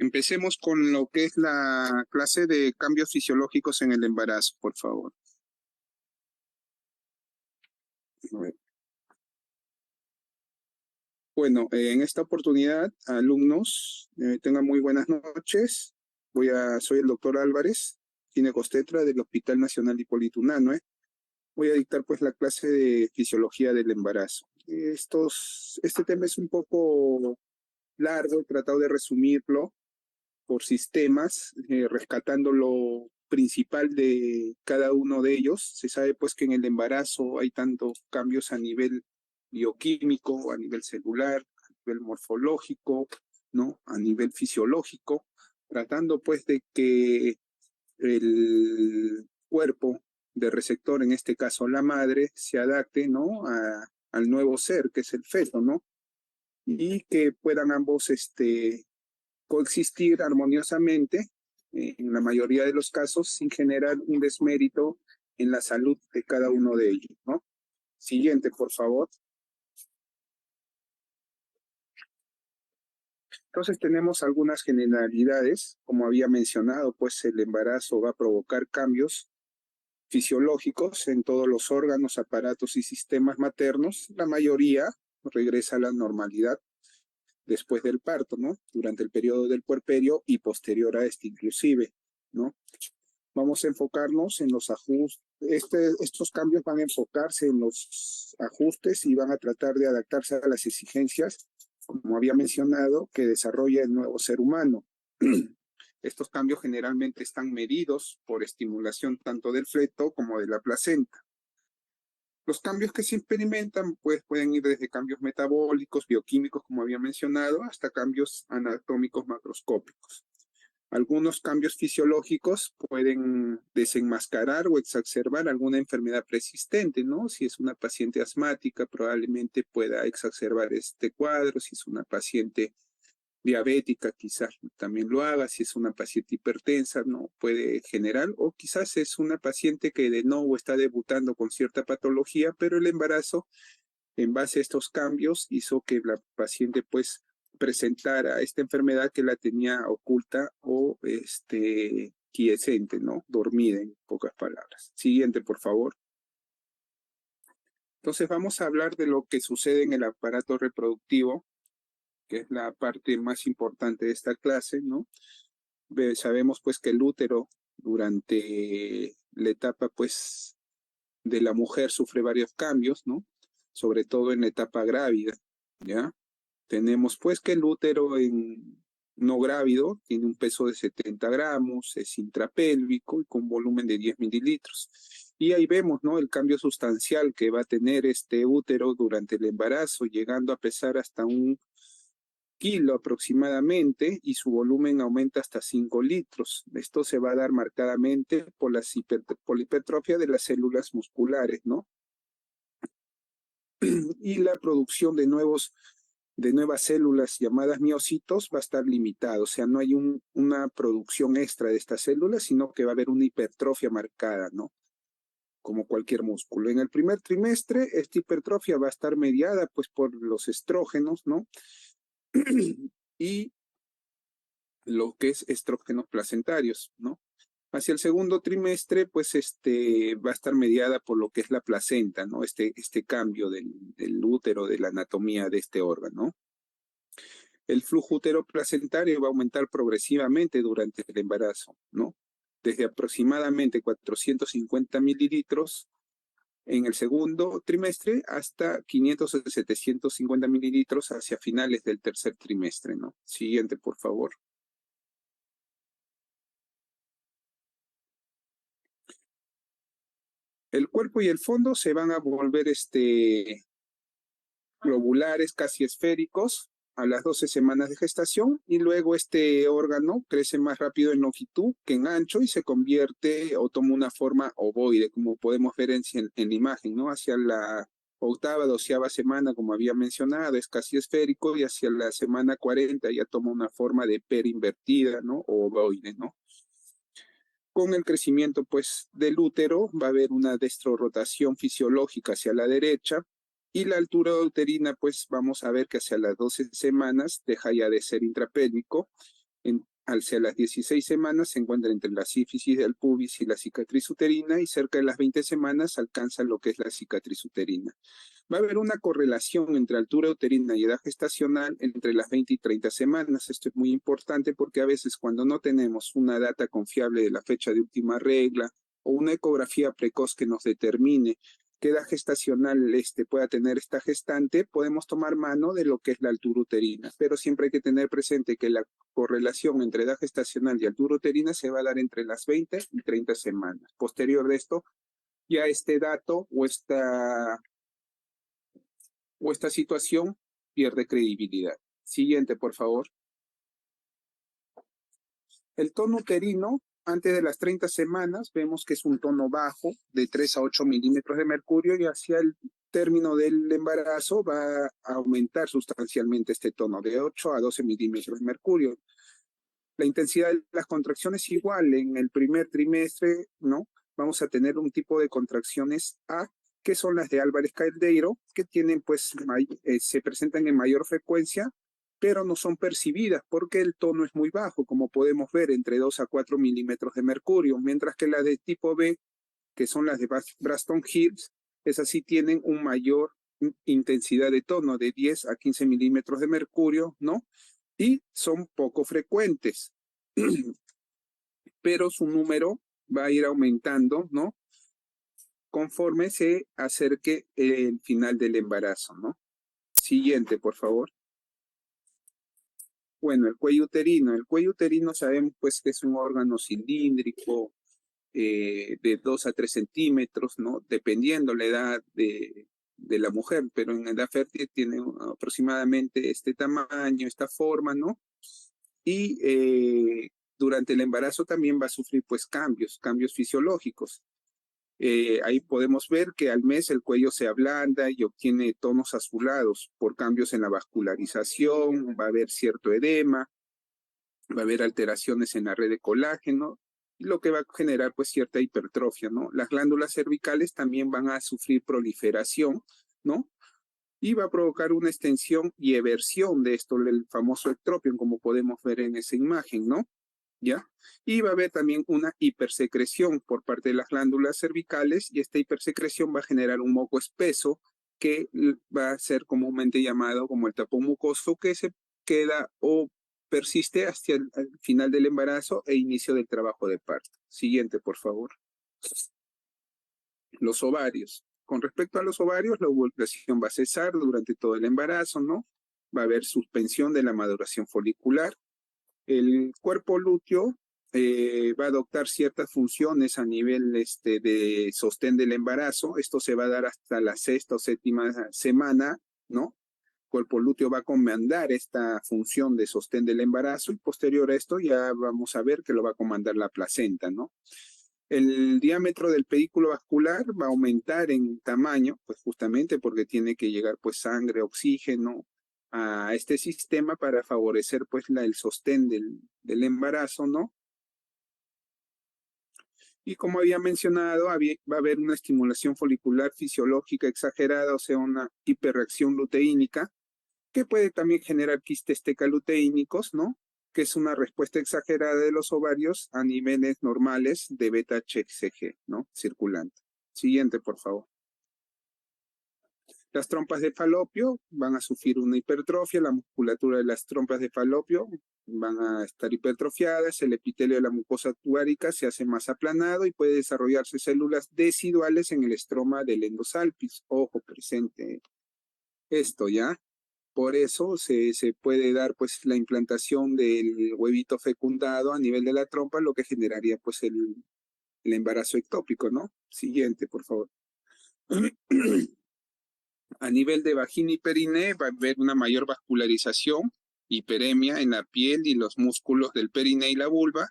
Empecemos con lo que es la clase de cambios fisiológicos en el embarazo, por favor. A ver. Bueno, en esta oportunidad, alumnos, tengan muy buenas noches. Soy el doctor Álvarez, ginecostetra del Hospital Nacional Hipólito Unanue. Voy a dictar pues la clase de fisiología del embarazo. Este tema es un poco largo, he tratado de resumirlo por sistemas, rescatando lo principal de cada uno de ellos. Se sabe pues que en el embarazo hay tantos cambios a nivel bioquímico, a nivel celular, a nivel morfológico, ¿no? A nivel fisiológico, tratando pues de que el cuerpo de receptor, en este caso la madre, se adapte, ¿no? Al nuevo ser que es el feto, ¿no? Y que puedan ambos coexistir armoniosamente, en la mayoría de los casos, sin generar un desmérito en la salud de cada uno de ellos, ¿no? Siguiente, por favor. Entonces tenemos algunas generalidades, como había mencionado, pues el embarazo va a provocar cambios fisiológicos en todos los órganos, aparatos y sistemas maternos. La mayoría regresa a la normalidad después del parto, ¿no? Durante el periodo del puerperio y posterior a este inclusive, ¿no? Vamos a enfocarnos en los ajustes. Estos cambios van a enfocarse en los ajustes y van a tratar de adaptarse a las exigencias, como había mencionado, que desarrolla el nuevo ser humano. Estos cambios generalmente están medidos por estimulación tanto del feto como de la placenta. Los cambios que se experimentan pues, pueden ir desde cambios metabólicos, bioquímicos, como había mencionado, hasta cambios anatómicos macroscópicos. Algunos cambios fisiológicos pueden desenmascarar o exacerbar alguna enfermedad persistente, ¿no? Si es una paciente asmática, probablemente pueda exacerbar este cuadro. Si es una paciente diabética, quizás también lo haga. Si es una paciente hipertensa, no puede generar, o quizás es una paciente que de nuevo está debutando con cierta patología, pero el embarazo, en base a estos cambios, hizo que la paciente pues presentara esta enfermedad que la tenía oculta o quiescente, ¿no? Dormida, en pocas palabras. Siguiente, por favor. Entonces vamos a hablar de lo que sucede en el aparato reproductivo, que es la parte más importante de esta clase, ¿no? Sabemos pues que el útero durante la etapa pues de la mujer sufre varios cambios, ¿no? Sobre todo en la etapa grávida, ¿ya? Tenemos pues que el útero en no grávido tiene un peso de 70 gramos, es intrapélvico y con volumen de 10 mililitros. Y ahí vemos, ¿no? El cambio sustancial que va a tener este útero durante el embarazo, llegando a pesar hasta 1 kilo aproximadamente, y su volumen aumenta hasta 5 litros. Esto se va a dar marcadamente por la hipertrofia de las células musculares, ¿no? Y la producción de nuevas células llamadas miocitos va a estar limitado, o sea, no hay una producción extra de estas células, sino que va a haber una hipertrofia marcada, ¿no? Como cualquier músculo. En el primer trimestre, esta hipertrofia va a estar mediada, pues, por los estrógenos, ¿no? Y lo que es estrógenos placentarios, ¿no? Hacia el segundo trimestre, pues, va a estar mediada por lo que es la placenta, ¿no? Este cambio del útero, de la anatomía de este órgano. El flujo uteroplacentario va a aumentar progresivamente durante el embarazo, ¿no? Desde aproximadamente 450 mililitros en el segundo trimestre hasta 500 o 750 mililitros hacia finales del tercer trimestre, ¿no? Siguiente, por favor. El cuerpo y el fondo se van a volver globulares, casi esféricos, a las 12 semanas de gestación, y luego este órgano crece más rápido en longitud que en ancho y se convierte o toma una forma ovoide, como podemos ver en la imagen, ¿no? Hacia la octava, 12ª semana, como había mencionado, es casi esférico, y hacia la semana 40 ya toma una forma de pera invertida, ¿no? O ovoide, ¿no? Con el crecimiento, pues, del útero va a haber una destrorotación fisiológica hacia la derecha, y la altura uterina, pues, vamos a ver que hacia las 12 semanas deja ya de ser intrapélvico, hacia las 16 semanas se encuentra entre la sínfisis del pubis y la cicatriz uterina, y cerca de las 20 semanas alcanza lo que es la cicatriz uterina. Va a haber una correlación entre altura uterina y edad gestacional entre las 20 y 30 semanas. Esto es muy importante porque a veces cuando no tenemos una data confiable de la fecha de última regla o una ecografía precoz que nos determine qué edad gestacional pueda tener esta gestante, podemos tomar mano de lo que es la altura uterina. Pero siempre hay que tener presente que la correlación entre edad gestacional y altura uterina se va a dar entre las 20 y 30 semanas. Posterior de esto, ya este dato o esta situación pierde credibilidad. Siguiente, por favor. El tono uterino, antes de las 30 semanas, vemos que es un tono bajo, de 3 a 8 milímetros de mercurio, y hacia el término del embarazo va a aumentar sustancialmente este tono, de 8 a 12 milímetros de mercurio. La intensidad de las contracciones igual, en el primer trimestre, ¿no? Vamos a tener un tipo de contracciones A, que son las de Álvarez Caldeiro, que tienen, pues, se presentan en mayor frecuencia, pero no son percibidas porque el tono es muy bajo, como podemos ver, entre 2 a 4 milímetros de mercurio, mientras que las de tipo B, que son las de Braston-Hicks, esas sí tienen un mayor intensidad de tono, de 10 a 15 milímetros de mercurio, ¿no? Y son poco frecuentes, pero su número va a ir aumentando, ¿no? Conforme se acerque el final del embarazo, ¿no? Siguiente, por favor. Bueno, el cuello uterino. El cuello uterino sabemos pues que es un órgano cilíndrico de 2 a 3 centímetros, ¿no? Dependiendo la edad de la mujer, pero en edad fértil tiene aproximadamente este tamaño, esta forma, ¿no? Y durante el embarazo también va a sufrir pues cambios fisiológicos. Ahí podemos ver que al mes el cuello se ablanda y obtiene tonos azulados por cambios en la vascularización, va a haber cierto edema, va a haber alteraciones en la red de colágeno, lo que va a generar pues cierta hipertrofia, ¿no? Las glándulas cervicales también van a sufrir proliferación, ¿no? Y va a provocar una extensión y eversión de esto, el famoso ectropion, como podemos ver en esa imagen, ¿no? ¿Ya? Y va a haber también una hipersecreción por parte de las glándulas cervicales, y esta hipersecreción va a generar un moco espeso que va a ser comúnmente llamado como el tapón mucoso, que se queda o persiste hasta el final del embarazo e inicio del trabajo de parto. Siguiente, por favor. Los ovarios. Con respecto a los ovarios, la ovulación va a cesar durante todo el embarazo, ¿no? Va a haber suspensión de la maduración folicular. El cuerpo lúteo va a adoptar ciertas funciones a nivel de sostén del embarazo. Esto se va a dar hasta la 6ª o 7ª semana, ¿no? El cuerpo lúteo va a comandar esta función de sostén del embarazo, y posterior a esto ya vamos a ver que lo va a comandar la placenta, ¿no? El diámetro del pedículo vascular va a aumentar en tamaño, pues justamente porque tiene que llegar pues sangre, oxígeno a este sistema para favorecer pues el sostén del embarazo, ¿no? Y como había mencionado, va a haber una estimulación folicular fisiológica exagerada, o sea, una hiperreacción luteínica, que puede también generar quistes tecaluteínicos, ¿no? Que es una respuesta exagerada de los ovarios a niveles normales de beta-HCG, ¿no? Circulante. Siguiente, por favor. Las trompas de falopio van a sufrir una hipertrofia, la musculatura de las trompas de falopio van a estar hipertrofiadas, el epitelio de la mucosa tuárica se hace más aplanado y puede desarrollarse células deciduales en el estroma del endosalpis. Ojo, presente esto, ¿ya? Por eso se puede dar pues la implantación del huevito fecundado a nivel de la trompa, lo que generaría pues el embarazo ectópico, ¿no? Siguiente, por favor. A nivel de vagina y periné va a haber una mayor vascularización, hiperemia en la piel y los músculos del periné y la vulva,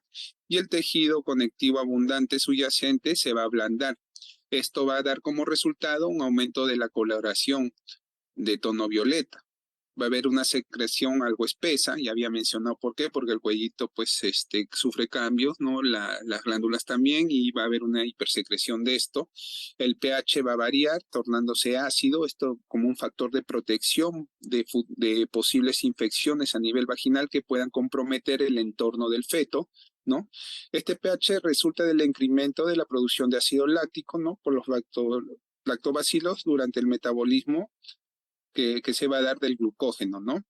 y el tejido conectivo abundante subyacente se va a ablandar. Esto va a dar como resultado un aumento de la coloración de tono violeta. Va a haber una secreción algo espesa, ya había mencionado por qué, porque el cuellito pues sufre cambios, ¿no? Las glándulas también, y va a haber una hipersecreción de esto. El pH va a variar, tornándose ácido, esto como un factor de protección de posibles infecciones a nivel vaginal que puedan comprometer el entorno del feto, ¿no? Este pH resulta del incremento de la producción de ácido láctico, ¿no? Por los lactobacilos durante el metabolismo que se va a dar del glucógeno, ¿no?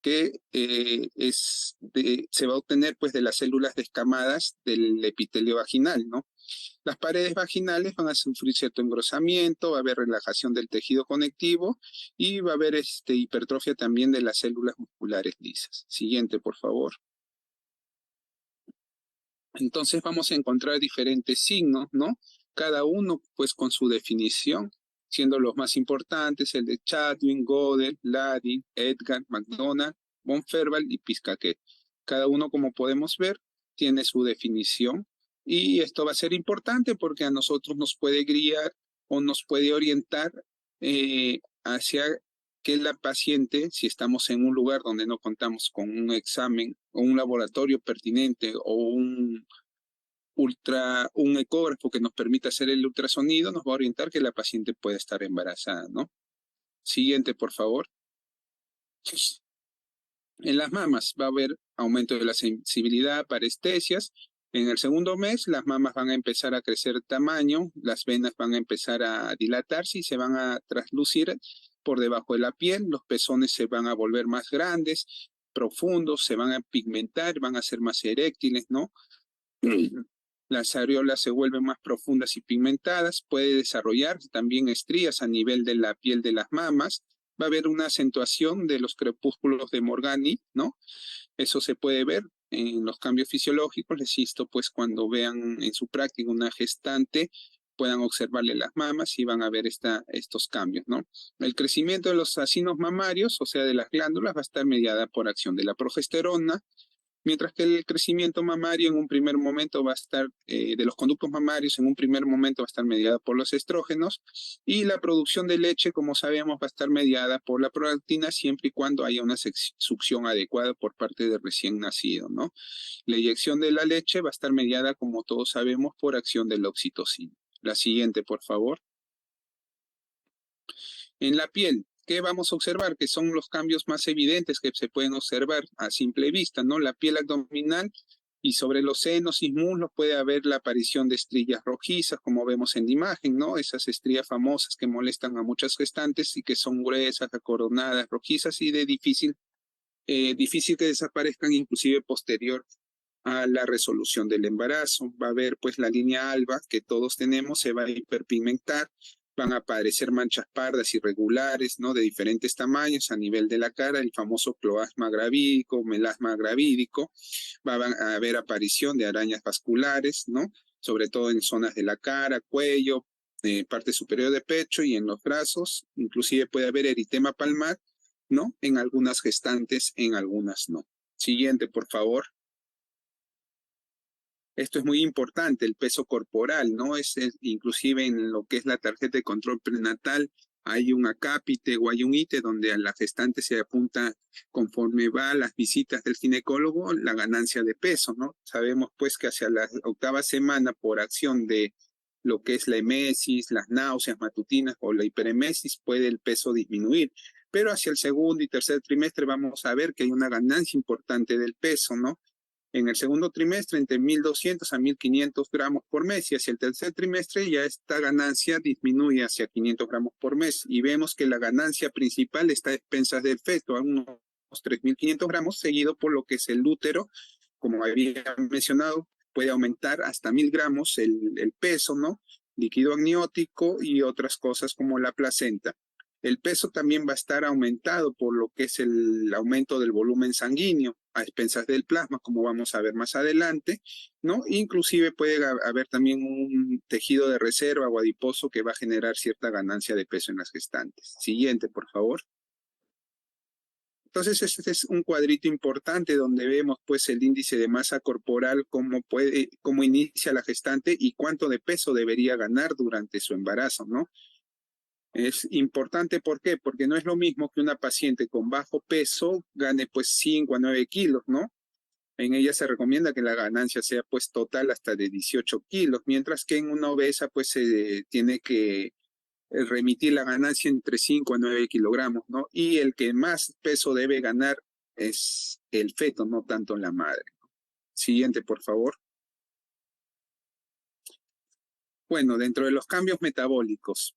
Que se va a obtener pues de las células descamadas del epitelio vaginal, ¿no? Las paredes vaginales van a sufrir cierto engrosamiento, va a haber relajación del tejido conectivo y va a haber hipertrofia también de las células musculares lisas. Siguiente, por favor. Entonces vamos a encontrar diferentes signos, ¿no? Cada uno pues con su definición, siendo los más importantes el de Chadwin, Gödel, Ladin, Edgar, McDonald, von Ferval y Piscaquet. Cada uno, como podemos ver, tiene su definición, y esto va a ser importante porque a nosotros nos puede guiar o nos puede orientar hacia que la paciente, si estamos en un lugar donde no contamos con un examen o un laboratorio pertinente o un ecógrafo que nos permita hacer el ultrasonido, nos va a orientar que la paciente puede estar embarazada, ¿no? Siguiente, por favor. En las mamas va a haber aumento de la sensibilidad, parestesias. En el segundo mes, las mamas van a empezar a crecer de tamaño, las venas van a empezar a dilatarse y se van a traslucir por debajo de la piel, los pezones se van a volver más grandes, profundos, se van a pigmentar, van a ser más eréctiles, ¿no? Las areolas se vuelven más profundas y pigmentadas, puede desarrollar también estrías a nivel de la piel de las mamas, va a haber una acentuación de los crepúsculos de Morgani, ¿no? Eso se puede ver en los cambios fisiológicos, les insto pues cuando vean en su práctica una gestante, puedan observarle las mamas y van a ver estos cambios, ¿no? El crecimiento de los acinos mamarios, o sea, de las glándulas, va a estar mediada por acción de la progesterona, mientras que el crecimiento mamario en un primer momento va a estar, de los conductos mamarios en un primer momento va a estar mediada por los estrógenos, y la producción de leche, como sabemos, va a estar mediada por la prolactina siempre y cuando haya una succión adecuada por parte del recién nacido, ¿no? La eyección de la leche va a estar mediada, como todos sabemos, por acción de la oxitocina. La siguiente, por favor. En la piel, ¿qué vamos a observar? Que son los cambios más evidentes que se pueden observar a simple vista, ¿no? La piel abdominal y sobre los senos y muslos puede haber la aparición de estrías rojizas, como vemos en la imagen, ¿no? Esas estrías famosas que molestan a muchas gestantes y que son gruesas, acoronadas, rojizas y de difícil que desaparezcan, inclusive posterior a la resolución del embarazo. Va a haber pues la línea alba que todos tenemos, se va a hiperpigmentar, van a aparecer manchas pardas irregulares, ¿no? De diferentes tamaños a nivel de la cara, el famoso cloasma gravídico, melasma gravídico, va a haber aparición de arañas vasculares, ¿no? Sobre todo en zonas de la cara, cuello, parte superior de pecho y en los brazos, inclusive puede haber eritema palmar, ¿no? En algunas gestantes, en algunas no. Siguiente, por favor. Esto es muy importante, el peso corporal, ¿no? Inclusive en lo que es la tarjeta de control prenatal, hay un acápite o hay un ítem donde a la gestante se apunta conforme va a las visitas del ginecólogo la ganancia de peso, ¿no? Sabemos pues que hacia la 8ª semana, por acción de lo que es la emesis, las náuseas matutinas o la hiperemesis, puede el peso disminuir. Pero hacia el segundo y tercer trimestre vamos a ver que hay una ganancia importante del peso, ¿no? En el segundo trimestre, entre 1.200 a 1.500 gramos por mes, y hacia el tercer trimestre ya esta ganancia disminuye hacia 500 gramos por mes. Y vemos que la ganancia principal está a expensas del feto, a unos 3.500 gramos, seguido por lo que es el útero, como había mencionado, puede aumentar hasta 1.000 gramos el peso, ¿no? Líquido amniótico y otras cosas como la placenta. El peso también va a estar aumentado por lo que es el aumento del volumen sanguíneo a expensas del plasma, como vamos a ver más adelante, ¿no? Inclusive puede haber también un tejido de reserva o adiposo que va a generar cierta ganancia de peso en las gestantes. Siguiente, por favor. Entonces, este es un cuadrito importante donde vemos pues el índice de masa corporal, cómo inicia la gestante y cuánto de peso debería ganar durante su embarazo, ¿no? Es importante, ¿por qué? Porque no es lo mismo que una paciente con bajo peso gane pues 5 a 9 kilos, ¿no? En ella se recomienda que la ganancia sea pues total hasta de 18 kilos, mientras que en una obesa pues se tiene que remitir la ganancia entre 5 a 9 kilogramos, ¿no? Y el que más peso debe ganar es el feto, no tanto la madre. Siguiente, por favor. Bueno, dentro de los cambios metabólicos,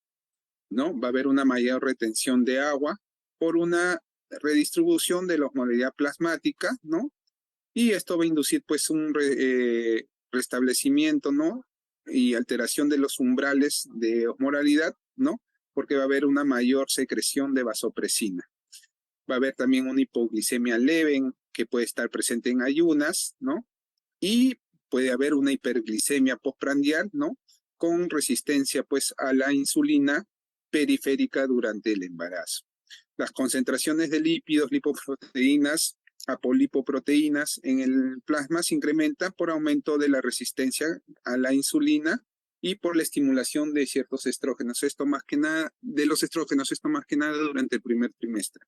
¿no? Va a haber una mayor retención de agua por una redistribución de la osmolaridad plasmática, ¿no? Y esto va a inducir pues un restablecimiento, ¿no? Y alteración de los umbrales de osmolaridad, ¿no? Porque va a haber una mayor secreción de vasopresina. Va a haber también una hipoglicemia leve que puede estar presente en ayunas, ¿no? Y puede haber una hiperglicemia postprandial, ¿no? Con resistencia pues a la insulina periférica durante el embarazo. Las concentraciones de lípidos, lipoproteínas, apolipoproteínas en el plasma se incrementan por aumento de la resistencia a la insulina y por la estimulación de ciertos estrógenos. Esto más que nada, de los estrógenos, esto más que nada durante el primer trimestre.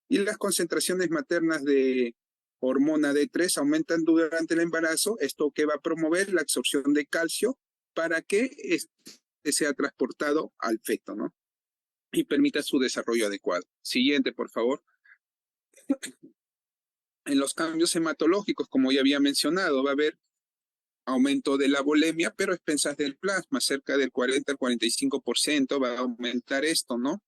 Y las concentraciones maternas de hormona D3 aumentan durante el embarazo, esto que va a promover la absorción de calcio para que sea transportado al feto, ¿no? Y permita su desarrollo adecuado. Siguiente, por favor. En los cambios hematológicos, como ya había mencionado, va a haber aumento de la volemia, pero a expensas del plasma, cerca del 40 al 45% va a aumentar esto, ¿no?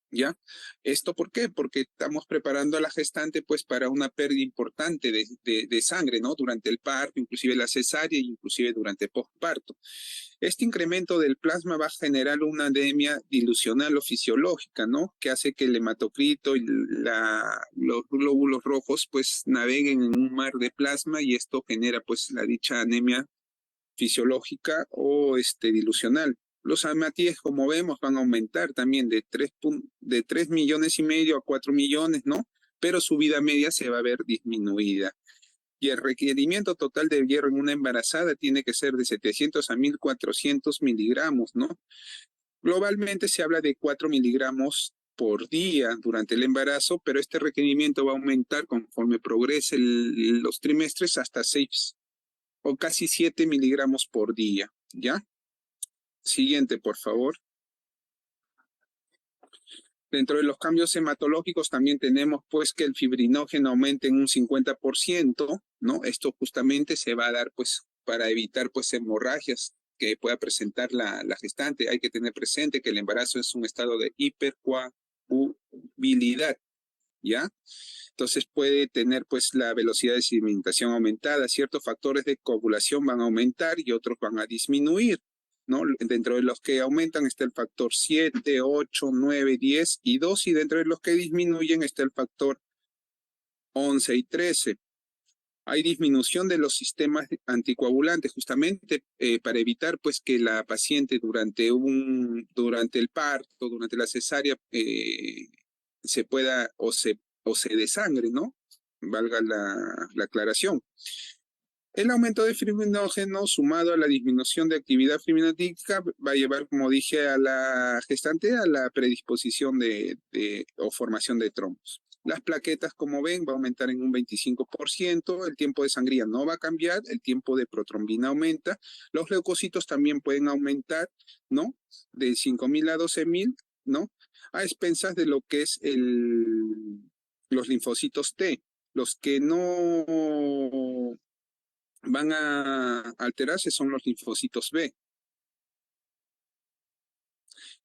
¿Ya? ¿Esto por qué? Porque estamos preparando a la gestante pues para una pérdida importante de sangre, ¿no? Durante el parto, inclusive la cesárea, inclusive durante el postparto. Este incremento del plasma va a generar una anemia dilucional o fisiológica, ¿no? Que hace que el hematocrito y los glóbulos rojos pues naveguen en un mar de plasma y esto genera pues la dicha anemia fisiológica o dilucional. Los hematíes, como vemos, van a aumentar también de 3 millones y medio a 4 millones, ¿no? Pero su vida media se va a ver disminuida. Y el requerimiento total de hierro en una embarazada tiene que ser de 700 a 1400 miligramos, ¿no? Globalmente se habla de 4 miligramos por día durante el embarazo, pero este requerimiento va a aumentar conforme progresen los trimestres hasta 6 o casi 7 miligramos por día, ¿ya? Siguiente, por favor. Dentro de los cambios hematológicos también tenemos pues que el fibrinógeno aumente en un 50%, ¿no? Esto justamente se va a dar pues para evitar pues hemorragias que pueda presentar la gestante. Hay que tener presente que el embarazo es un estado de hipercoagulabilidad, ¿ya? Entonces puede tener pues la velocidad de sedimentación aumentada, ciertos factores de coagulación van a aumentar y otros van a disminuir, ¿no? Dentro de los que aumentan está el factor 7, 8, 9, 10 y 2 y dentro de los que disminuyen está el factor 11 y 13. Hay disminución de los sistemas anticoagulantes justamente para evitar pues que la paciente durante el parto, durante la cesárea se pueda o se desangre, ¿no? Valga la aclaración. El aumento de fibrinógeno sumado a la disminución de actividad fibrinolítica va a llevar, como dije, a la gestante a la predisposición o formación de trombos. Las plaquetas, como ven, va a aumentar en un 25%, el tiempo de sangría no va a cambiar, el tiempo de protrombina aumenta, los leucocitos también pueden aumentar, ¿no? De 5.000 a 12.000, ¿no? A expensas de lo que es los linfocitos T. Los que no van a alterarse son los linfocitos B.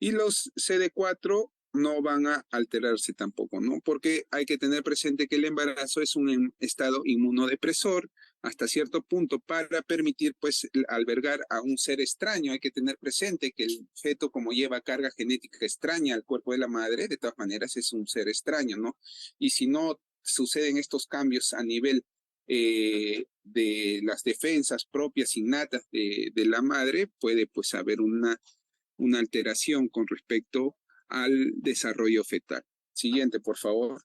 Y los CD4 no van a alterarse tampoco, ¿no? Porque hay que tener presente que el embarazo es un estado inmunodepresor hasta cierto punto para permitir, pues, albergar a un ser extraño. Hay que tener presente que el feto, como lleva carga genética extraña al cuerpo de la madre, de todas maneras es un ser extraño, ¿no? Y si no suceden estos cambios a nivel de las defensas propias innatas de la madre, puede pues haber una alteración con respecto al desarrollo fetal. Siguiente, por favor.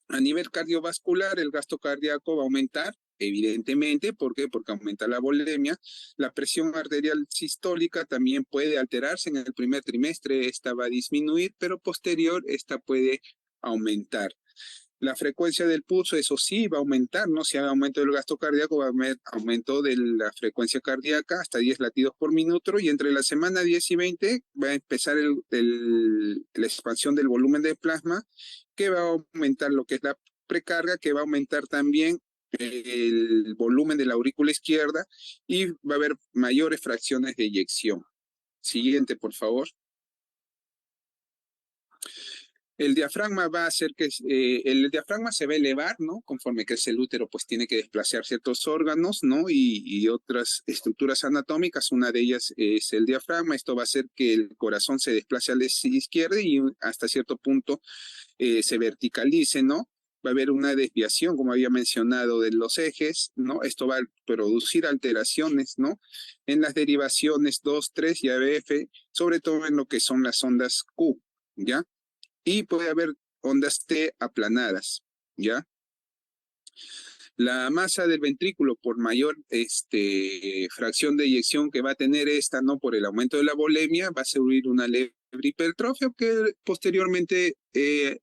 A nivel cardiovascular, el gasto cardíaco va a aumentar, evidentemente. ¿Por qué? Porque aumenta la volemia. La presión arterial sistólica también puede alterarse en el primer trimestre, esta va a disminuir, pero posterior esta puede aumentar. La frecuencia del pulso, eso sí, va a aumentar, ¿no? Si hay aumento del gasto cardíaco, va a haber aumento de la frecuencia cardíaca hasta 10 latidos por minuto, y entre la semana 10 y 20 va a empezar la expansión del volumen de plasma, que va a aumentar lo que es la precarga, que va a aumentar también el volumen de la aurícula izquierda, y va a haber mayores fracciones de eyección. Siguiente, por favor. El diafragma va a hacer que el diafragma se va a elevar, ¿no? Conforme crece el útero, pues tiene que desplazar ciertos órganos, ¿no? Y otras estructuras anatómicas. Una de ellas es el diafragma. Esto va a hacer que el corazón se desplace a la izquierda y hasta cierto punto se verticalice, ¿no? Va a haber una desviación, como había mencionado, de los ejes, ¿no? Esto va a producir alteraciones, ¿no? En las derivaciones 2, 3 y ABF, sobre todo en lo que son las ondas Q, ¿ya? Y puede haber ondas T aplanadas, ¿ya? La masa del ventrículo, por mayor fracción de eyección que va a tener esta, ¿no? Por el aumento de la volemia, va a sufrir una leve hipertrofia que posteriormente se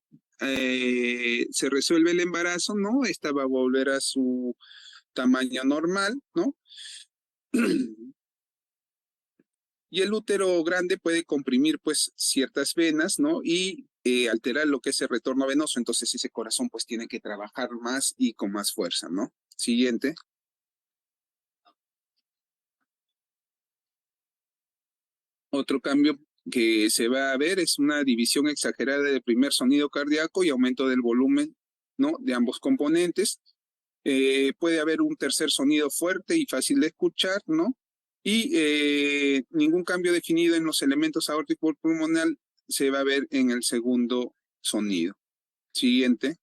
resuelve el embarazo, ¿no? Esta va a volver a su tamaño normal, ¿no? Y el útero grande puede comprimir pues ciertas venas, ¿no? Y alterar lo que es el retorno venoso. Entonces ese corazón pues tiene que trabajar más y con más fuerza, ¿no? Siguiente. Otro cambio que se va a ver es una división exagerada del primer sonido cardíaco y aumento del volumen, ¿no? De ambos componentes. Puede haber un tercer sonido fuerte y fácil de escuchar, ¿no? Y ningún cambio definido en los elementos aórtico pulmonar se va a ver en el segundo sonido. Siguiente.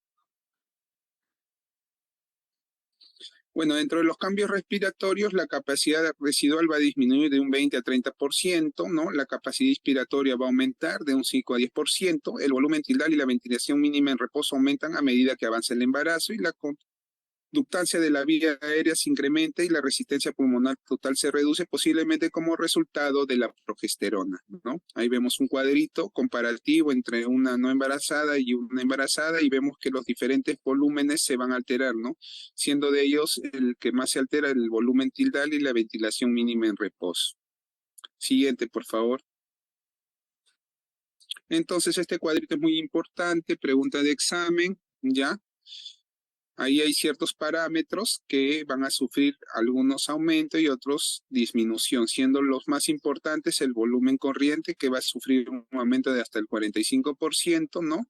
Bueno, dentro de los cambios respiratorios, la capacidad residual va a disminuir de un 20 a 30%, ¿no? La capacidad inspiratoria va a aumentar de un 5 a 10%, el volumen tildal y la ventilación mínima en reposo aumentan a medida que avanza el embarazo, y la conductancia de la vía aérea se incrementa y la resistencia pulmonar total se reduce, posiblemente como resultado de la progesterona, ¿no? Ahí vemos un cuadrito comparativo entre una no embarazada y una embarazada, y vemos que los diferentes volúmenes se van a alterar, ¿no? Siendo de ellos el que más se altera el volumen tildal y la ventilación mínima en reposo. Siguiente, por favor. Entonces, este cuadrito es muy importante, pregunta de examen, ¿ya? Ahí hay ciertos parámetros que van a sufrir algunos aumentos y otros disminución, siendo los más importantes el volumen corriente, que va a sufrir un aumento de hasta el 45%, ¿no?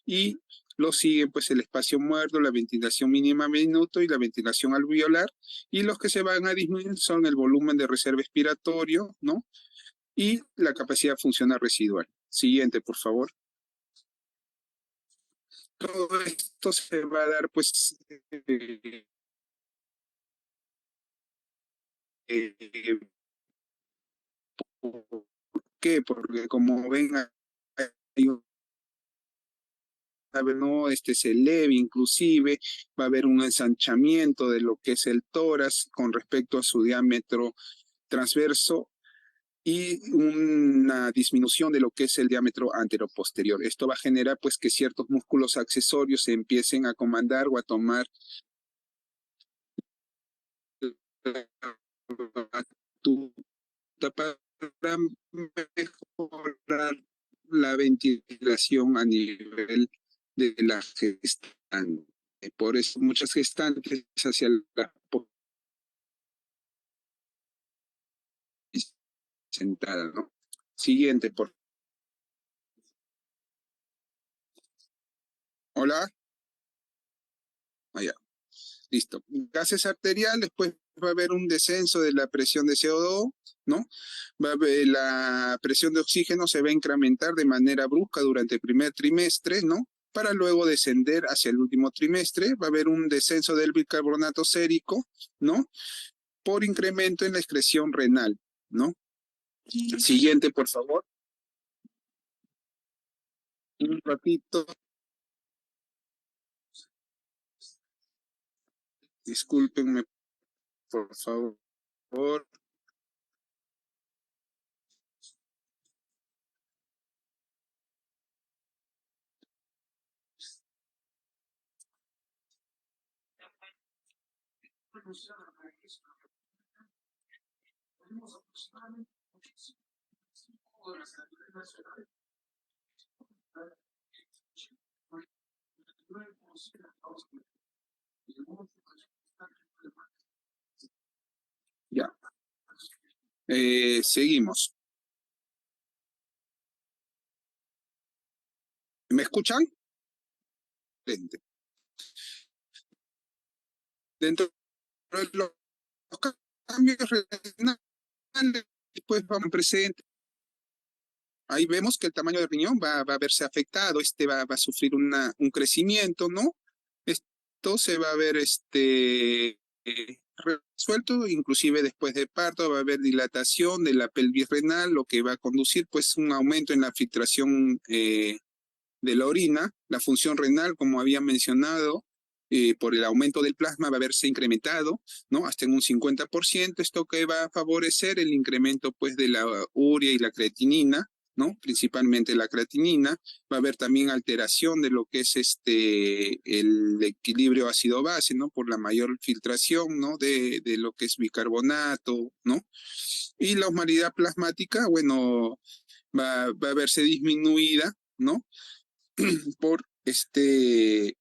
Y lo siguen pues el espacio muerto, la ventilación mínima minuto y la ventilación alveolar, y los que se van a disminuir son el volumen de reserva expiratorio, ¿no? Y la capacidad funcional residual. Siguiente, por favor. Todo esto se va a dar pues eh, ¿por qué? Porque como ven, hay ¿no? Se eleve, inclusive va a haber un ensanchamiento de lo que es el tórax con respecto a su diámetro transverso, y una disminución de lo que es el diámetro anteroposterior. Esto va a generar pues que ciertos músculos accesorios se empiecen a comandar o a tomar la batuta para mejorar la ventilación a nivel de la gestante. Por eso muchas gestantes hacia la sentada, ¿no? Siguiente, por Hola. Allá. Listo. Gases arteriales, pues va a haber un descenso de la presión de CO2, ¿no? La presión de oxígeno se va a incrementar de manera brusca durante el primer trimestre, ¿no? Para luego descender hacia el último trimestre. Va a haber un descenso del bicarbonato sérico, ¿no? Por incremento en la excreción renal, ¿no? Siguiente, por favor. Un ratito. Discúlpenme, por favor. Ya. Seguimos. ¿Me escuchan? Excelente. Dentro de los cambios renales, pues vamos presente. Ahí vemos que el tamaño del riñón va a verse afectado, va a sufrir un crecimiento, ¿no? Esto se va a ver resuelto, inclusive después de parto va a haber dilatación de la pelvis renal, lo que va a conducir pues un aumento en la filtración de la orina, la función renal, como había mencionado, por el aumento del plasma va a verse incrementado, ¿no? Hasta en un 50%, esto que va a favorecer el incremento pues de la urea y la creatinina, ¿no? Principalmente la creatinina. Va a haber también alteración de lo que es el equilibrio ácido-base, ¿no? Por la mayor filtración, ¿no? De lo que es bicarbonato, ¿no? Y la osmolaridad plasmática, bueno, va a verse disminuida, ¿no? Por este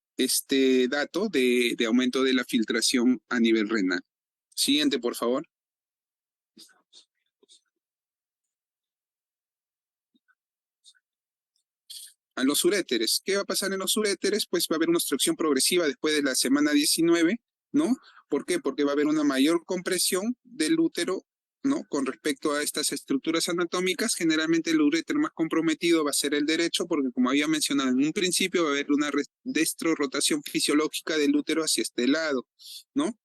dato de aumento de la filtración a nivel renal. Siguiente, por favor. A los uréteres. ¿Qué va a pasar en los uréteres? Pues va a haber una obstrucción progresiva después de la semana 19, ¿no? ¿Por qué? Porque va a haber una mayor compresión del útero, ¿no? Con respecto a estas estructuras anatómicas, generalmente el uréter más comprometido va a ser el derecho, porque como había mencionado en un principio, va a haber una destrorotación fisiológica del útero hacia este lado, ¿no?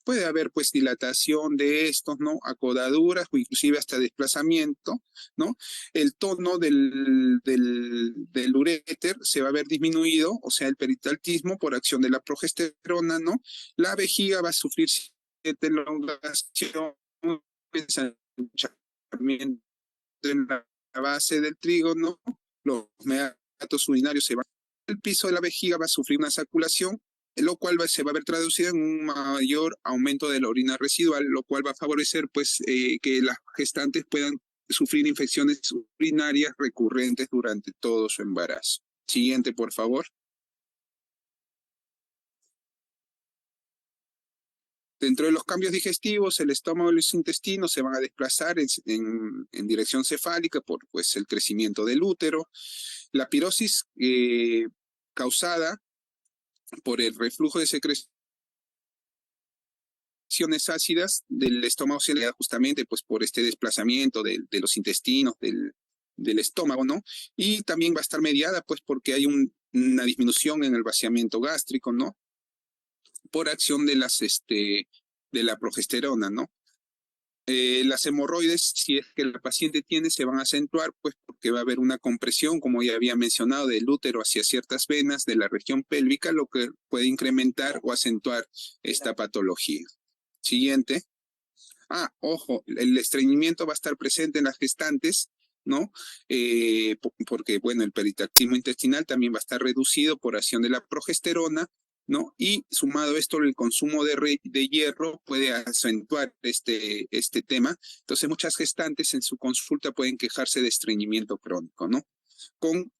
Puede haber pues dilatación de estos, ¿no? Acodaduras o inclusive hasta desplazamiento, ¿no? El tono del uréter se va a ver disminuido, o sea, el peritaltismo por acción de la progesterona, ¿no? La vejiga va a sufrir cierta elongación, ensanchamiento en la base del trígono, los meatos urinarios se van, el piso de la vejiga va a sufrir una saculación, lo cual se va a ver traducido en un mayor aumento de la orina residual, lo cual va a favorecer pues que las gestantes puedan sufrir infecciones urinarias recurrentes durante todo su embarazo. Siguiente, por favor. Dentro de los cambios digestivos, el estómago y los intestinos se van a desplazar en dirección cefálica por pues, el crecimiento del útero. La pirosis causada por el reflujo de secreciones ácidas del estómago se le da justamente pues, por este desplazamiento de los intestinos, del estómago, ¿no? Y también va a estar mediada pues porque hay una disminución en el vaciamiento gástrico, ¿no? Por acción de la progesterona, ¿no? Las hemorroides, si es que el paciente tiene, se van a acentuar, pues porque va a haber una compresión, como ya había mencionado, del útero hacia ciertas venas de la región pélvica, lo que puede incrementar o acentuar esta patología. Siguiente. Ojo, el estreñimiento va a estar presente en las gestantes, ¿no? Porque, bueno, el peritactismo intestinal también va a estar reducido por acción de la progesterona, ¿no? Y sumado a esto, el consumo de hierro puede acentuar este tema. Entonces, muchas gestantes en su consulta pueden quejarse de estreñimiento crónico, ¿no? Con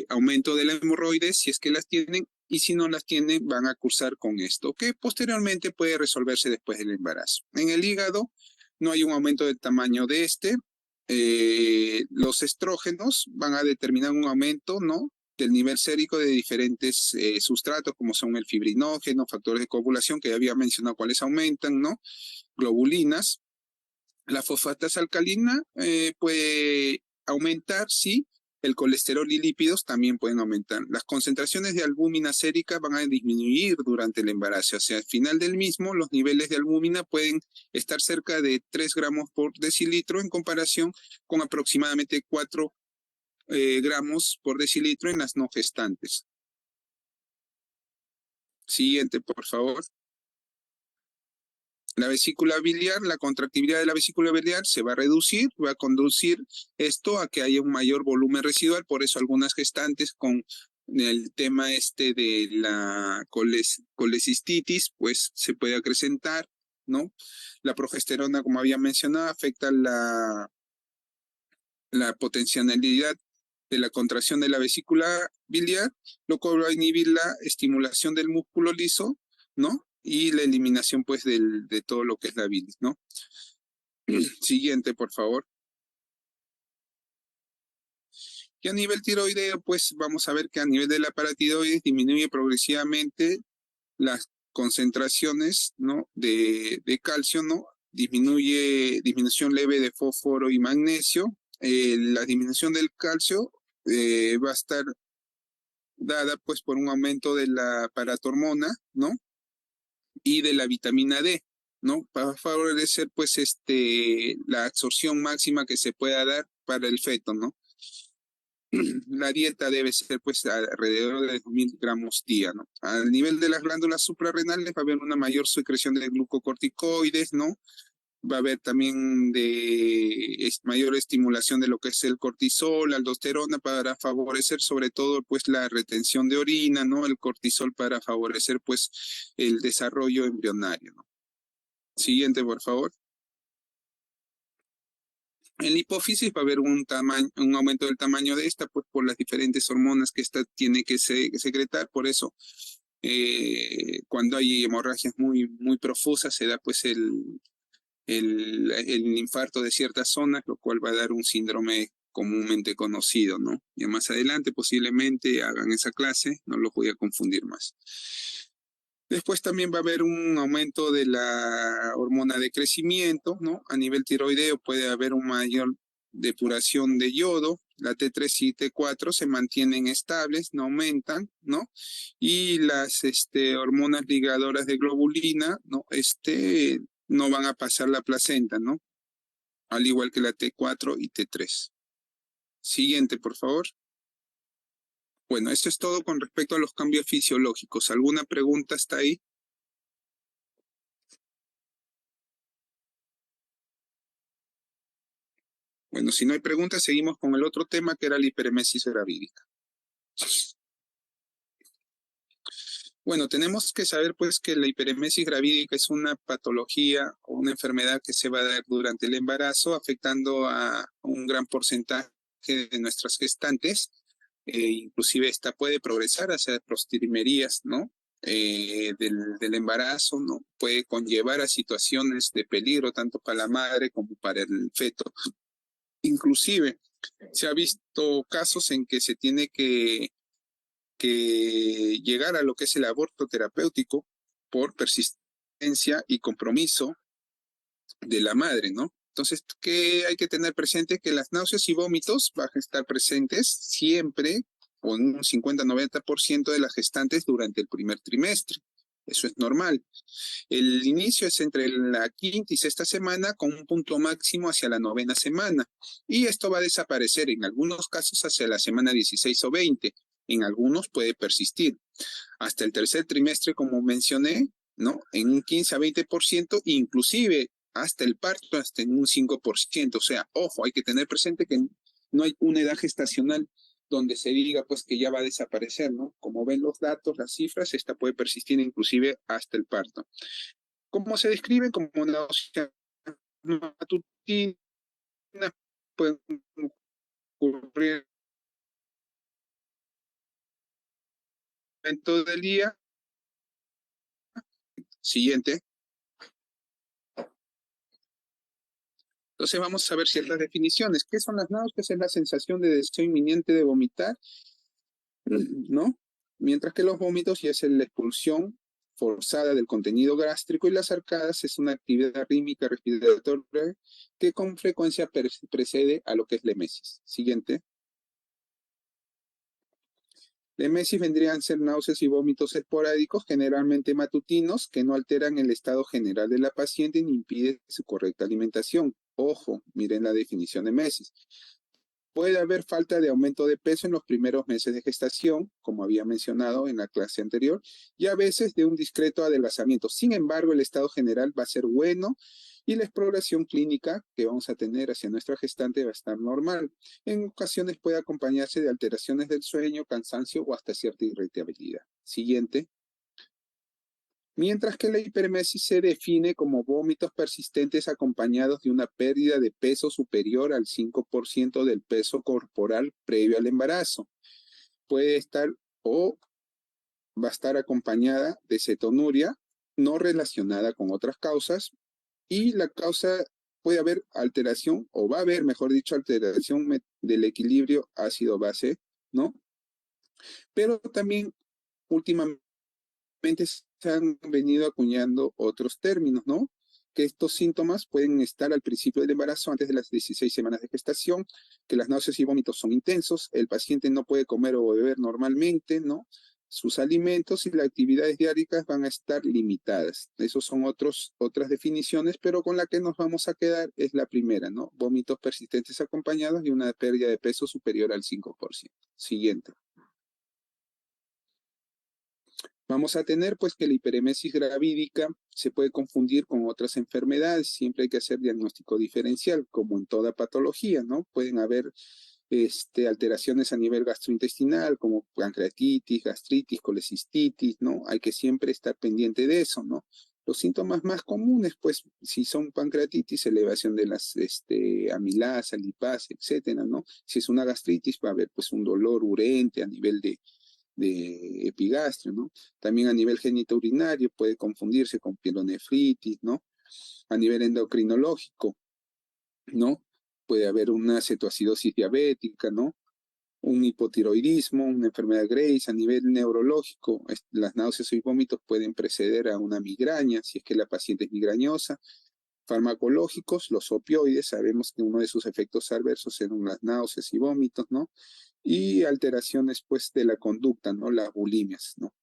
aumento de la hemorroides, si es que las tienen, y si no las tienen, van a cursar con esto, que posteriormente puede resolverse después del embarazo. En el hígado no hay un aumento del tamaño de los estrógenos van a determinar un aumento, ¿no? Del nivel sérico de diferentes sustratos, como son el fibrinógeno, factores de coagulación, que ya había mencionado cuáles aumentan, ¿no? Globulinas. La fosfatasa alcalina puede aumentar, sí. El colesterol y lípidos también pueden aumentar. Las concentraciones de albúmina sérica van a disminuir durante el embarazo. O sea, al final del mismo, los niveles de albúmina pueden estar cerca de 3 gramos por decilitro en comparación con aproximadamente 4 gramos por decilitro en las no gestantes. Siguiente, por favor. La vesícula biliar, la contractibilidad de la vesícula biliar se va a reducir, va a conducir esto a que haya un mayor volumen residual, por eso algunas gestantes con el tema este de la colecistitis, pues se puede acrecentar, ¿no? La progesterona, como había mencionado, afecta la potencialidad de la contracción de la vesícula biliar, lo cual va a inhibir la estimulación del músculo liso, ¿no? Y la eliminación, pues, de todo lo que es la bilis, ¿no? Siguiente, por favor. Y a nivel tiroideo, pues, vamos a ver que a nivel de la paratiroides disminuye progresivamente las concentraciones, ¿no? De calcio, ¿no? Disminución leve de fósforo y magnesio. La disminución del calcio va a estar dada pues por un aumento de la paratormona, ¿no? Y de la vitamina D, ¿no? Para favorecer pues la absorción máxima que se pueda dar para el feto, ¿no? La dieta debe ser pues alrededor de 2.000 gramos día, ¿no? Al nivel de las glándulas suprarrenales va a haber una mayor secreción de glucocorticoides, ¿no? Va a haber también mayor estimulación de lo que es el cortisol, aldosterona para favorecer sobre todo pues la retención de orina, ¿no? El cortisol para favorecer pues el desarrollo embrionario, ¿no? Siguiente, por favor. En la hipófisis va a haber un aumento del tamaño de esta, pues por las diferentes hormonas que esta tiene que secretar, por eso cuando hay hemorragias muy profusas se da pues el infarto de ciertas zonas, lo cual va a dar un síndrome comúnmente conocido, ¿no? Ya más adelante posiblemente hagan esa clase, no los voy a confundir más. Después también va a haber un aumento de la hormona de crecimiento, ¿no? A nivel tiroideo puede haber una mayor depuración de yodo, la T3 y T4 se mantienen estables, no aumentan, ¿no? Y las hormonas ligadoras de globulina, ¿no? No van a pasar la placenta, ¿no? Al igual que la T4 y T3. Siguiente, por favor. Bueno, esto es todo con respecto a los cambios fisiológicos. ¿Alguna pregunta hasta ahí? Bueno, si no hay preguntas, seguimos con el otro tema que era la hiperemesis gravídica. Bueno, tenemos que saber pues que la hiperemesis gravídica es una patología o una enfermedad que se va a dar durante el embarazo, afectando a un gran porcentaje de nuestras gestantes. Inclusive esta puede progresar hacia postrimerías, ¿no? Del embarazo, ¿no? Puede conllevar a situaciones de peligro tanto para la madre como para el feto. Inclusive se ha visto casos en que se tiene que llegar a lo que es el aborto terapéutico por persistencia y compromiso de la madre, ¿no? Entonces, ¿qué hay que tener presente? Que las náuseas y vómitos van a estar presentes siempre o en un 50-90% de las gestantes durante el primer trimestre. Eso es normal. El inicio es entre la quinta y sexta semana con un punto máximo hacia la novena semana. Y esto va a desaparecer en algunos casos hacia la semana 16 o 20. En algunos puede persistir. Hasta el tercer trimestre, como mencioné, ¿no? En un 15 a 20%, inclusive hasta el parto, hasta en un 5%. O sea, ojo, hay que tener presente que no hay una edad gestacional donde se diga pues que ya va a desaparecer, ¿no? Como ven los datos, las cifras, esta puede persistir inclusive hasta el parto. ¿Cómo se describe? Como náusea matutina, pueden ocurrir dentro del día. Siguiente. Entonces vamos a ver ciertas definiciones. ¿Qué son las náuseas? Es la sensación de deseo inminente de vomitar, ¿no? Mientras que los vómitos ya es la expulsión forzada del contenido gástrico y las arcadas es una actividad rítmica respiratoria que con frecuencia precede a lo que es la emesis. Siguiente. La emesis vendrían a ser náuseas y vómitos esporádicos, generalmente matutinos, que no alteran el estado general de la paciente ni impiden su correcta alimentación. Ojo, miren la definición de emesis. Puede haber falta de aumento de peso en los primeros meses de gestación, como había mencionado en la clase anterior, y a veces de un discreto adelgazamiento. Sin embargo, el estado general va a ser bueno y la exploración clínica que vamos a tener hacia nuestra gestante va a estar normal. En ocasiones puede acompañarse de alteraciones del sueño, cansancio o hasta cierta irritabilidad. Siguiente. Mientras que la hiperemesis se define como vómitos persistentes acompañados de una pérdida de peso superior al 5% del peso corporal previo al embarazo. Puede estar o va a estar acompañada de cetonuria no relacionada con otras causas y la causa puede haber alteración o va a haber, mejor dicho, alteración del equilibrio ácido-base, ¿no? Pero también últimamente se han venido acuñando otros términos, ¿no? Que estos síntomas pueden estar al principio del embarazo, antes de las 16 semanas de gestación, que las náuseas y vómitos son intensos, el paciente no puede comer o beber normalmente, ¿no? Sus alimentos y las actividades diarias van a estar limitadas. Esos son otras definiciones, pero con la que nos vamos a quedar es la primera, ¿no? Vómitos persistentes acompañados de una pérdida de peso superior al 5%. Siguiente. Vamos a tener pues que la hiperemesis gravídica se puede confundir con otras enfermedades, siempre hay que hacer diagnóstico diferencial, como en toda patología, ¿no? Pueden haber alteraciones a nivel gastrointestinal, como pancreatitis, gastritis, colecistitis, ¿no? Hay que siempre estar pendiente de eso, ¿no? Los síntomas más comunes, pues, si son pancreatitis, elevación de las amilasa, lipasa, etcétera, ¿no? Si es una gastritis, va a haber pues un dolor urente a nivel de epigastrio, ¿no? También a nivel genitourinario puede confundirse con pielonefritis, ¿no? A nivel endocrinológico, ¿no? Puede haber una cetoacidosis diabética, ¿no? Un hipotiroidismo, una enfermedad Graves. A nivel neurológico, las náuseas y vómitos pueden preceder a una migraña, si es que la paciente es migrañosa. Farmacológicos, los opioides, sabemos que uno de sus efectos adversos son las náuseas y vómitos, ¿no? Y alteraciones, pues, de la conducta, ¿no? Las bulimias, ¿no?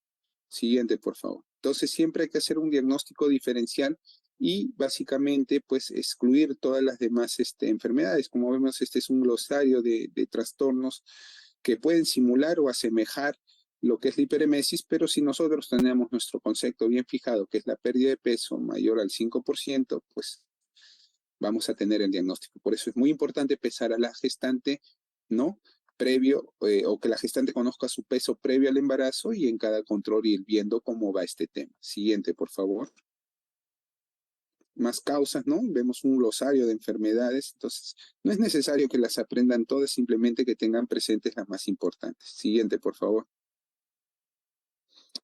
Siguiente, por favor. Entonces, siempre hay que hacer un diagnóstico diferencial y básicamente, pues, excluir todas las demás enfermedades. Como vemos, este es un glosario de trastornos que pueden simular o asemejar lo que es la hiperemesis, pero si nosotros tenemos nuestro concepto bien fijado, que es la pérdida de peso mayor al 5%, pues vamos a tener el diagnóstico. Por eso es muy importante pesar a la gestante, ¿no? Previo, o que la gestante conozca su peso previo al embarazo y en cada control ir viendo cómo va este tema. Siguiente, por favor. Más causas, ¿no? Vemos un glosario de enfermedades, entonces no es necesario que las aprendan todas, simplemente que tengan presentes las más importantes. Siguiente, por favor.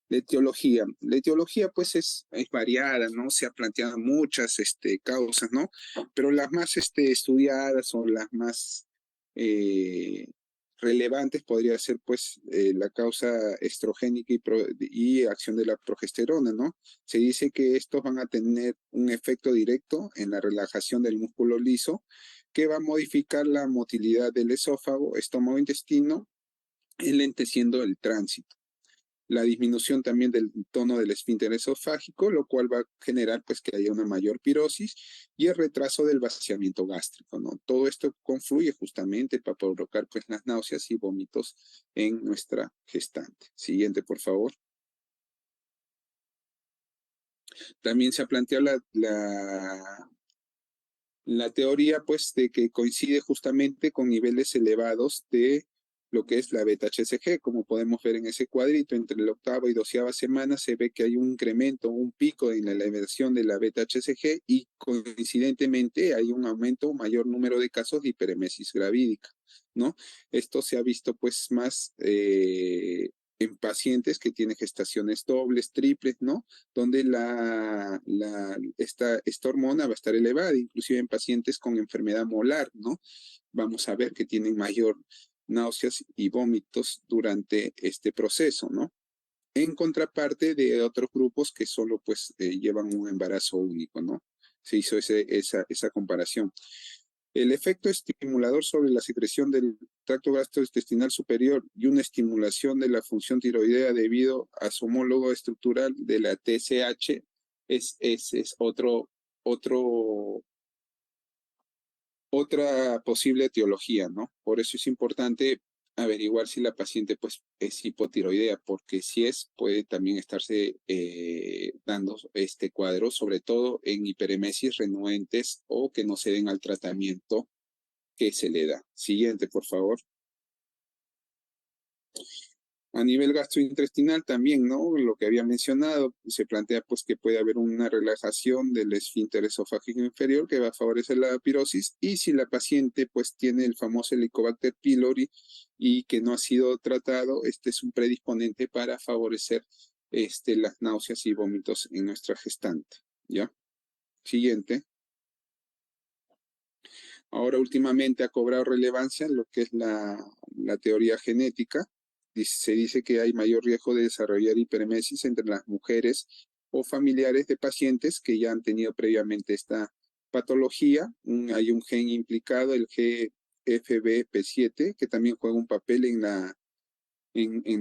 La etiología. La etiología, pues, es variada, ¿no? Se ha planteado muchas causas, ¿no? Pero las más estudiadas o las más relevantes podría ser, pues, la causa estrogénica y acción de la progesterona, ¿no? Se dice que estos van a tener un efecto directo en la relajación del músculo liso, que va a modificar la motilidad del esófago, estómago, intestino, enlenteciendo el tránsito. La disminución también del tono del esfínter esofágico, lo cual va a generar pues que haya una mayor pirosis y el retraso del vaciamiento gástrico, ¿no? Todo esto confluye justamente para provocar pues las náuseas y vómitos en nuestra gestante. Siguiente, por favor. También se ha planteado la teoría pues de que coincide justamente con niveles elevados de lo que es la beta-HCG, como podemos ver en ese cuadrito, entre la octava y 12ª semana se ve que hay un incremento, un pico en la elevación de la beta-HCG y coincidentemente hay un aumento, un mayor número de casos de hiperemesis gravídica, ¿no? Esto se ha visto pues más en pacientes que tienen gestaciones dobles, triples, ¿no? Donde esta hormona va a estar elevada, inclusive en pacientes con enfermedad molar, ¿no? Vamos a ver que tienen mayor náuseas y vómitos durante este proceso, ¿no? En contraparte de otros grupos que solo pues llevan un embarazo único, ¿no? Se hizo esa comparación. El efecto estimulador sobre la secreción del tracto gastrointestinal superior y una estimulación de la función tiroidea debido a su homólogo estructural de la TSH es otro otra posible etiología, ¿no? Por eso es importante averiguar si la paciente pues es hipotiroidea, porque si es, puede también estarse dando este cuadro, sobre todo en hiperemesis renuentes o que no se den al tratamiento que se le da. Siguiente, por favor. A nivel gastrointestinal también, ¿no? Lo que había mencionado, se plantea pues que puede haber una relajación del esfínter esofágico inferior que va a favorecer la pirosis, y si la paciente pues tiene el famoso Helicobacter pylori y que no ha sido tratado, este es un predisponente para favorecer las náuseas y vómitos en nuestra gestante, ¿ya? Siguiente. Ahora últimamente ha cobrado relevancia lo que es la teoría genética. Se dice que hay mayor riesgo de desarrollar hiperemesis entre las mujeres o familiares de pacientes que ya han tenido previamente esta patología. Hay un gen implicado, el GFBP7, que también juega un papel en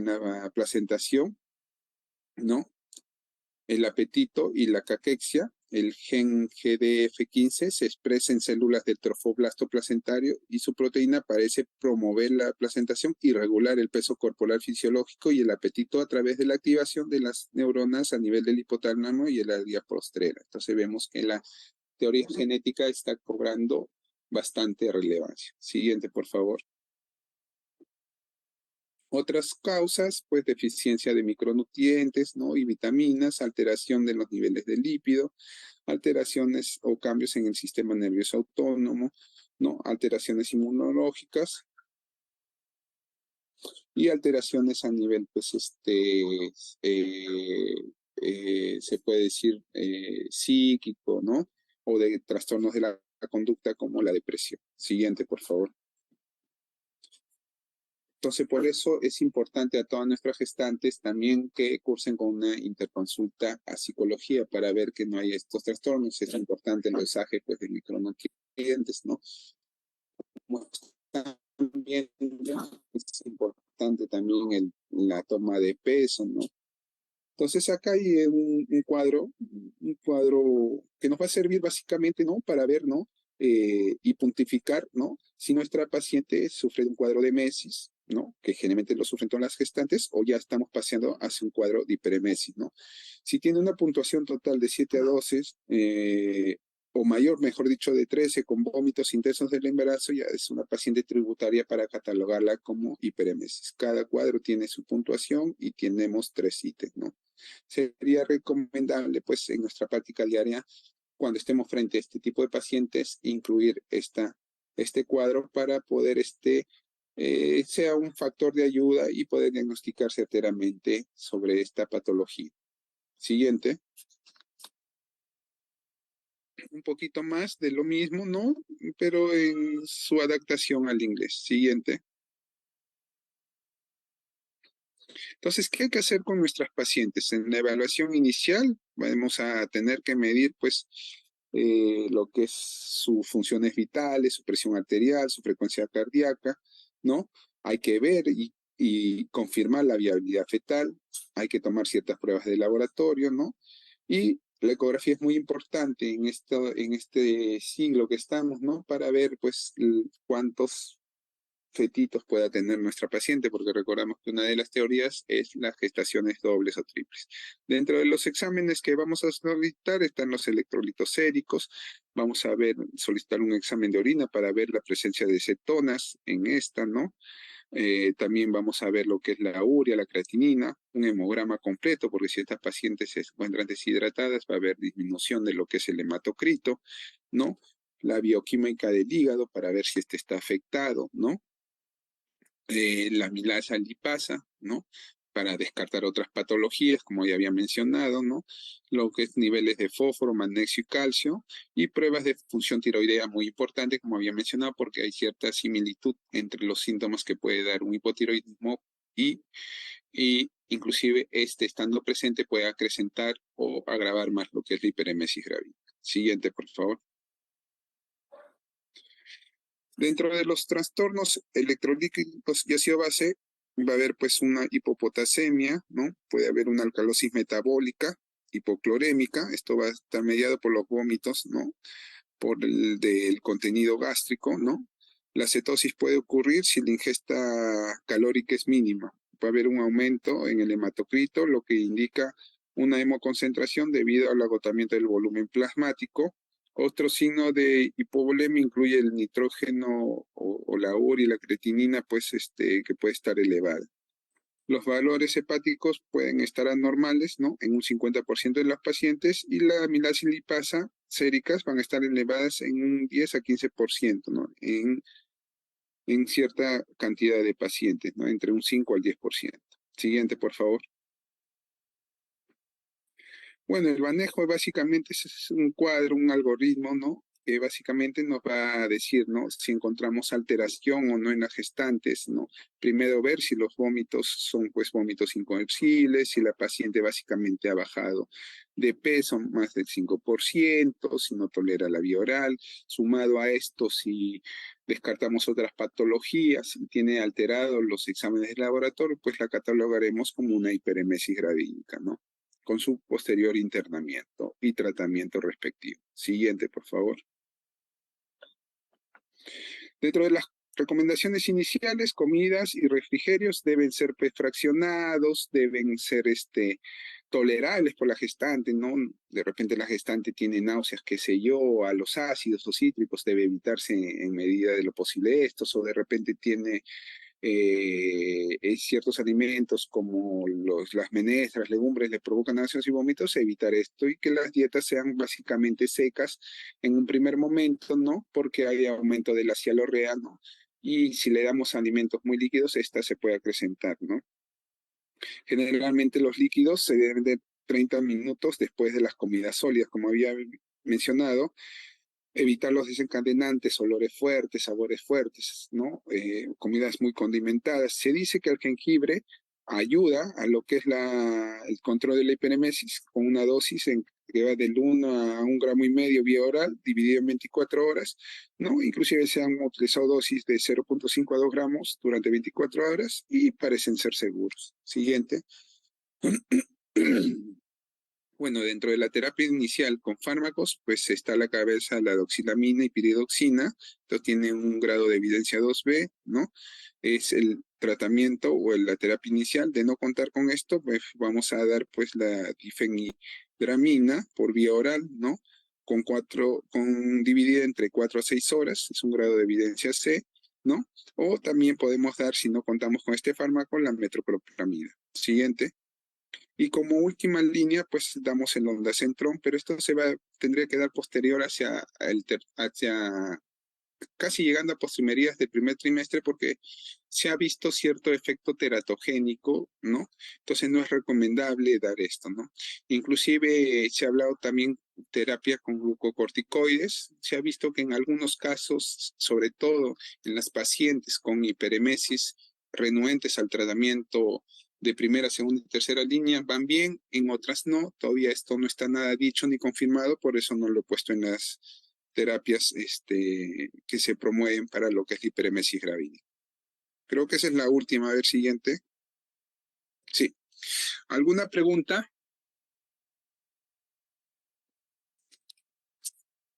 la placentación, ¿no? El apetito y la caquexia. El gen GDF15 se expresa en células del trofoblasto placentario y su proteína parece promover la placentación y regular el peso corporal fisiológico y el apetito a través de la activación de las neuronas a nivel del hipotálamo y el área postrera. Entonces vemos que la teoría genética está cobrando bastante relevancia. Siguiente, por favor. Otras causas, pues deficiencia de micronutrientes, ¿no? Y vitaminas, alteración de los niveles de lípido, alteraciones o cambios en el sistema nervioso autónomo, ¿no? Alteraciones inmunológicas y alteraciones a nivel, pues, se puede decir psíquico, ¿no? O de trastornos de la conducta como la depresión. Siguiente, por favor. Entonces, por eso es importante a todas nuestras gestantes también que cursen con una interconsulta a psicología para ver que no hay estos trastornos. Es importante el dosaje pues, de micronutrientes, ¿no? También es importante también la toma de peso, ¿no? Entonces acá hay un cuadro que nos va a servir básicamente, ¿no? Para ver, ¿no? Y puntificar, ¿no? Si nuestra paciente sufre de un cuadro de mesis, ¿no? Que generalmente lo sufren todas las gestantes, o ya estamos paseando hacia un cuadro de hiperemesis, ¿no? Si tiene una puntuación total de 7 a 12, o mayor, mejor dicho, de 13, con vómitos intensos del embarazo, ya es una paciente tributaria para catalogarla como hiperemesis. Cada cuadro tiene su puntuación y tenemos 3 ítems, ¿no? Sería recomendable, pues, en nuestra práctica diaria, cuando estemos frente a este tipo de pacientes, incluir este cuadro para poder sea un factor de ayuda y poder diagnosticar certeramente sobre esta patología. Siguiente. Un poquito más de lo mismo, ¿no? Pero en su adaptación al inglés. Siguiente. Entonces, ¿qué hay que hacer con nuestras pacientes? En la evaluación inicial vamos a tener que medir, pues, lo que es sus funciones vitales, su presión arterial, su frecuencia cardíaca, ¿no? Hay que ver y confirmar la viabilidad fetal, hay que tomar ciertas pruebas de laboratorio, ¿no? Y la ecografía es muy importante en este siglo que estamos, ¿no? Para ver, pues, cuántos fetitos pueda tener nuestra paciente, porque recordamos que una de las teorías es las gestaciones dobles o triples. Dentro de los exámenes que vamos a solicitar están los electrolitos séricos, vamos a solicitar un examen de orina para ver la presencia de cetonas en esta, ¿no? También vamos a ver lo que es la urea, la creatinina, un hemograma completo, porque si estas pacientes se encuentran deshidratadas va a haber disminución de lo que es el hematocrito, ¿no? La bioquímica del hígado para ver si este está afectado, ¿no? La amilasa lipasa, ¿no? Para descartar otras patologías, como ya había mencionado, ¿no? Lo que es niveles de fósforo, magnesio y calcio, y pruebas de función tiroidea muy importante, como había mencionado, porque hay cierta similitud entre los síntomas que puede dar un hipotiroidismo y inclusive estando presente puede acrecentar o agravar más lo que es la hiperemesis gravídica. Siguiente, por favor. Dentro de los trastornos electrolíticos y ácido base, va a haber pues una hipopotasemia, ¿no? Puede haber una alcalosis metabólica, hipoclorémica, esto va a estar mediado por los vómitos, ¿no? por el del contenido gástrico, ¿no? La cetosis puede ocurrir si la ingesta calórica es mínima. Va a haber un aumento en el hematocrito, lo que indica una hemoconcentración debido al agotamiento del volumen plasmático. Otro signo de hipovolemia incluye el nitrógeno o la urea y la creatinina, pues que puede estar elevada. Los valores hepáticos pueden estar anormales, ¿no? En un 50% de los pacientes, y la amilasa y lipasa séricas van a estar elevadas en un 10 a 15%, ¿no? En cierta cantidad de pacientes, ¿no? Entre un 5 al 10%. Siguiente, por favor. Bueno, el manejo básicamente es un cuadro, un algoritmo, ¿no? Que básicamente nos va a decir, ¿no? Si encontramos alteración o no en las gestantes, ¿no? Primero ver si los vómitos son, pues, vómitos inconversibles, si la paciente básicamente ha bajado de peso más del 5%, si no tolera la vía oral. Sumado a esto, si descartamos otras patologías, si tiene alterados los exámenes de laboratorio, pues la catalogaremos como una hiperemesis gravídica, ¿no? Con su posterior internamiento y tratamiento respectivo. Siguiente, por favor. Dentro de las recomendaciones iniciales, comidas y refrigerios deben ser fraccionados, deben ser tolerables por la gestante, ¿no? De repente la gestante tiene náuseas, qué sé yo, a los ácidos o cítricos, debe evitarse en medida de lo posible estos, o de repente tiene ciertos alimentos como las menestras, legumbres, le provocan náuseas y vómitos, evitar esto, y que las dietas sean básicamente secas en un primer momento, ¿no? Porque hay aumento de la cialorrea, ¿no? Y si le damos alimentos muy líquidos, esta se puede acrecentar, ¿no? Generalmente los líquidos se deben de 30 minutos después de las comidas sólidas, como había mencionado. Evitar los desencadenantes, olores fuertes, sabores fuertes, ¿no? Comidas muy condimentadas. Se dice que el jengibre ayuda a lo que es el control de la hiperemesis con una dosis que va del 1 a 1,5 gramos vía oral, dividido en 24 horas, ¿no? Inclusive se han utilizado dosis de 0,5 a 2 gramos durante 24 horas y parecen ser seguros. Siguiente. Bueno, dentro de la terapia inicial con fármacos, pues está a la cabeza la doxilamina y piridoxina. Entonces tiene un grado de evidencia 2B, ¿no? Es el tratamiento o la terapia inicial. De no contar con esto, pues vamos a dar pues la difenhidramina por vía oral, ¿no? Dividida entre 4 a 6 horas, es un grado de evidencia C, ¿no? O también podemos dar, si no contamos con este fármaco, la metoclopramida. Siguiente. Y como última línea, pues damos el ondansetron, pero esto tendría que dar posterior hacia casi llegando a postrimerías del primer trimestre, porque se ha visto cierto efecto teratogénico, ¿no? Entonces no es recomendable dar esto, ¿no? Inclusive se ha hablado también terapia con glucocorticoides. Se ha visto que en algunos casos, sobre todo en las pacientes con hiperemesis renuentes al tratamiento de primera, segunda y tercera línea, van bien, en otras no. Todavía esto no está nada dicho ni confirmado, por eso no lo he puesto en las terapias que se promueven para lo que es la hiperemesis gravídica. Creo que esa es la última. A ver, siguiente. Sí. ¿Alguna pregunta?